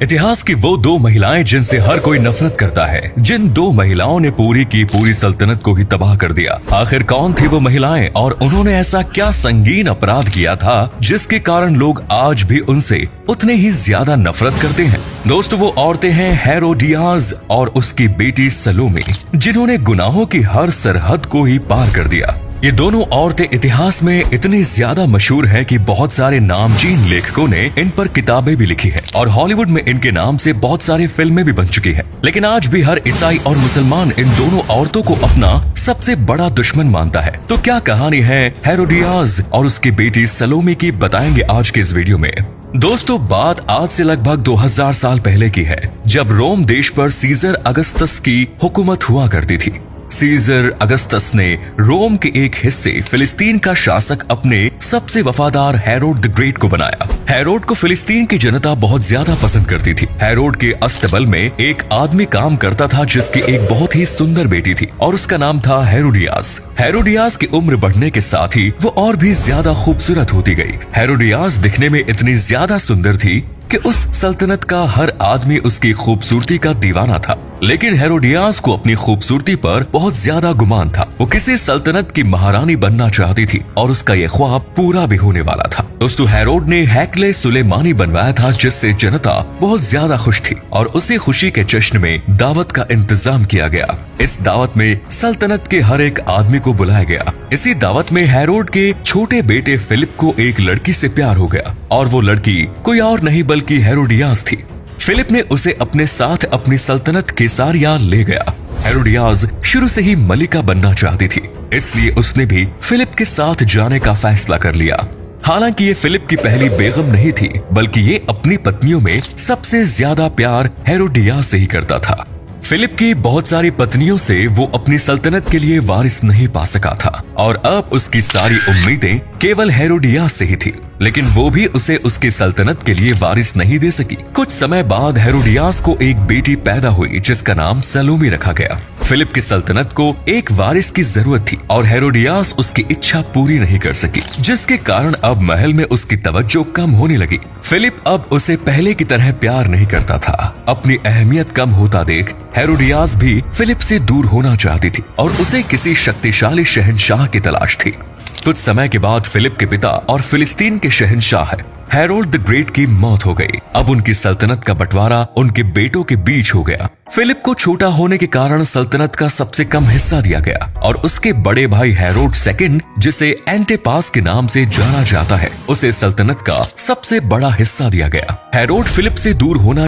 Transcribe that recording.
इतिहास की वो दो महिलाएं जिनसे हर कोई नफरत करता है, जिन दो महिलाओं ने पूरी की पूरी सल्तनत को ही तबाह कर दिया। आखिर कौन थी वो महिलाएं और उन्होंने ऐसा क्या संगीन अपराध किया था जिसके कारण लोग आज भी उनसे उतने ही ज्यादा नफरत करते हैं। दोस्तों, वो औरतें हैं हेरोडियास और उसकी बेटी सलोमी, जिन्होंने गुनाहों की हर सरहद को ही पार कर दिया। ये दोनों औरतें इतिहास में इतनी ज्यादा मशहूर हैं कि बहुत सारे नामचीन लेखकों ने इन पर किताबें भी लिखी हैं और हॉलीवुड में इनके नाम से बहुत सारी फिल्में भी बन चुकी हैं। लेकिन आज भी हर ईसाई और मुसलमान इन दोनों औरतों को अपना सबसे बड़ा दुश्मन मानता है। तो क्या कहानी है हेरोडियास और उसकी बेटी सलोमी की, बताएंगे आज के इस वीडियो में। दोस्तों, बात आज से लगभग 2000 साल पहले की है, जब रोम देश पर सीजर अगस्तस की हुकूमत हुआ करती थी। सीजर अगस्तस ने रोम के एक हिस्से फिलिस्तीन का शासक अपने सबसे वफादार हेरोड द ग्रेट को बनाया। हेरोड को फिलिस्तीन की जनता बहुत ज्यादा पसंद करती थी। हेरोड के अस्तबल में एक आदमी काम करता था जिसकी एक बहुत ही सुंदर बेटी थी और उसका नाम था हेरोडियास। हेरोडियास की उम्र बढ़ने के साथ ही वो और भी ज्यादा खूबसूरत होती गई। हेरोडियास दिखने में इतनी ज्यादा सुंदर थी कि उस सल्तनत का हर आदमी उसकी खूबसूरती का दीवाना था। लेकिन हेरोडियास को अपनी खूबसूरती पर बहुत ज्यादा गुमान था। वो किसी सल्तनत की महारानी बनना चाहती थी और उसका ये ख्वाब पूरा भी होने वाला था। दोस्तों, हेरोड ने हैकले सुलेमानी बनवाया था, जिससे जनता बहुत ज्यादा खुश थी और उसी खुशी के जश्न में दावत का इंतजाम किया गया। इस दावत में सल्तनत के हर एक आदमी को बुलाया गया। इसी दावत में हेरोड के छोटे बेटे फिलिप को एक लड़की से प्यार हो गया और वो लड़की कोई और नहीं बल्कि हेरोडियास थी। फिलिप ने उसे अपने साथ अपनी सल्तनत कैसारिया ले गया। हेरोडियास शुरू से ही मलिका बनना चाहती थी, इसलिए उसने भी फिलिप के साथ जाने का फैसला कर लिया। हालांकि ये फिलिप की पहली बेगम नहीं थी, बल्कि ये अपनी पत्नियों में सबसे ज्यादा प्यार हेरोडियास से ही करता था। फिलिप की बहुत सारी पत्नियों से वो अपनी सल्तनत के लिए वारिस नहीं पा सका था और अब उसकी सारी उम्मीदें केवल हेरोडियास से ही थी। लेकिन वो भी उसे उसकी सल्तनत के लिए वारिस नहीं दे सकी। कुछ समय बाद हेरोडियास को एक बेटी पैदा हुई जिसका नाम सलोमी रखा गया। फिलिप की सल्तनत को एक वारिस की जरूरत थी और हेरोडियास उसकी इच्छा पूरी नहीं कर सकी, जिसके कारण अब महल में उसकी तवज्जो कम होने लगी। फिलिप अब उसे पहले की तरह प्यार नहीं करता था। अपनी अहमियत कम होता देख हेरोडियास भी फिलिप से दूर होना चाहती थी और उसे किसी शक्तिशाली शहंशाह की तलाश थी। कुछ समय के बाद फिलिप के पिता और फिलिस्तीन के शहंशाह हेरोड द ग्रेट की मौत हो गई। अब उनकी सल्तनत का बंटवारा उनके बेटों के बीच हो गया। फिलिप को छोटा होने के कारण सल्तनत का सबसे कम हिस्सा दिया गया और उसके बड़े भाई हेरोड सेकंड, जिसे एंटिपास के नाम से जाना जाता है, उसे सल्तनत का सबसे बड़ा हिस्सा दिया गया। हेरोड फिलिप से दूर होना